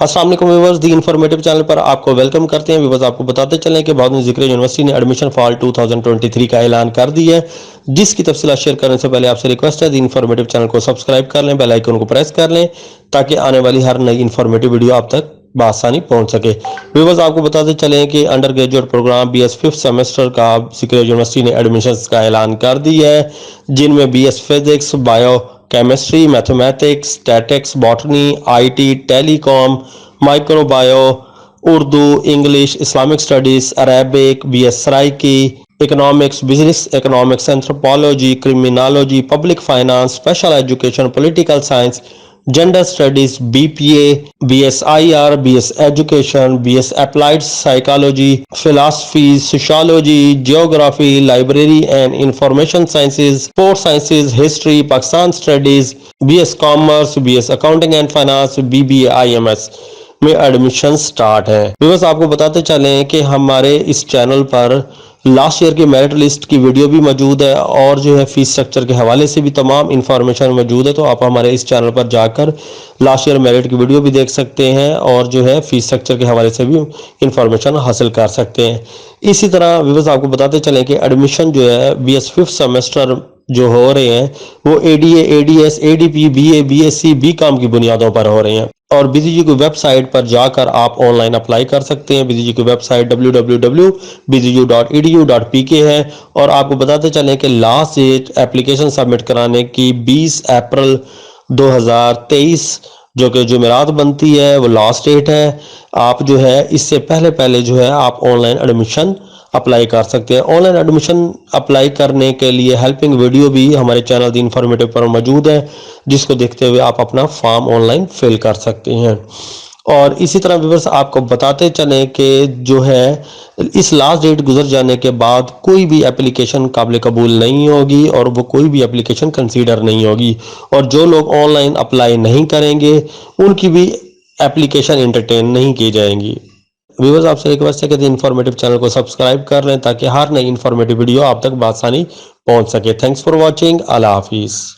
अस्सलाम वालेकुम व्यूअर्स, दी informative channel पर आपको वेलकम करते हैं। व्यूअर्स, आपको बताते चलें कि बाद में ज़िक्र यूनिवर्सिटी ने एडमिशन फॉल 2023 का ऐलान कर दिया है, जिसकी तफसीलात शेयर करने से पहले आपसे रिक्वेस्ट है दी इंफॉर्मेटिव चैनल को सब्सक्राइब कर लें, बेल आइकन को प्रेस कर लें ताकि आने वाली हर नई इंफॉर्मेटिव वीडियो आप तक बआसानी पहुंच सके। व्यूअर्स, आपको बताते चलें कि undergraduate program BS 5th semester का ज़िक्र यूनिवर्सिटी ने एडमिशन का ऐलान कर दिया है, जिनमें BS physics, bio chemistry, mathematics, statics, botany, IT, telecom, microbio, Urdu, English, Islamic studies, Arabic, BS Saraiki, economics, business economics, anthropology, criminology, public finance, special education, political science, gender studies, BPA, BS IR, BS education, BS applied psychology, philosophy, sociology, geography, library and information sciences, sports sciences, history, Pakistan studies, BS commerce, BS accounting and finance, BBA IMS में admission start है। Viewers, आपको बताते चलें कि हमारे इस channel पर last year की मेरिट लिस्ट की वीडियो भी मौजूद है और जो है फीस स्ट्रक्चर के हवाले से भी तमाम इंफॉर्मेशन मौजूद है, तो आप हमारे इस चैनल पर जाकर लास्ट ईयर मेरिट की वीडियो भी देख सकते हैं और जो है फीस स्ट्रक्चर के हवाले से भी इंफॉर्मेशन हासिल कर सकते हैं। इसी तरह व्यूअर्स, आपको बताते चलें कि एडमिशन जो है BS 5th सेमेस्टर जो हो रहे हैं वो ADA, ADS, ADP, BA, BSc, BCom की बुनियादों पर हो रहे हैं और BCG की वेबसाइट पर जाकर आप ऑनलाइन अप्लाई कर सकते हैं। BCG की वेबसाइट www.bcgu.edu.pk है और आपको बताते चलें कि लास्ट डेट एप्लीकेशन सबमिट कराने की 20 अप्रैल 2023 जो कि जुमेरात बनती है वो लास्ट डेट है। आप जो है इससे पहले जो है आप ऑनलाइन एडमिशन अप्लाई कर सकते हैं। ऑनलाइन एडमिशन अप्लाई करने के लिए हेल्पिंग वीडियो भी हमारे चैनल दी इंफॉर्मेटिव पर मौजूद है, जिसको देखते हुए आप अपना फॉर्म ऑनलाइन फिल कर सकते हैं। और इसी तरह व्यूअर्स, आपको बताते चलें कि जो है इस लास्ट डेट गुजर जाने के बाद कोई भी एप्लीकेशन काबिल कबूल नहीं होगी और वो कोई भी एप्लीकेशन कंसीडर नहीं होगी और जो लोग ऑनलाइन अप्लाई नहीं करेंगे उनकी भी एप्लीकेशन एंटरटेन नहीं की जाएंगी। व्यूअर्स, आपसे रिक्वेस्ट है कि इंफॉर्मेटिव चैनल को सब्सक्राइब कर लें ताकि हर नई इंफॉर्मेटिव वीडियो आप तक बआसानी पहुंच सके। Thanks for watching. अल्लाह हाफिज़।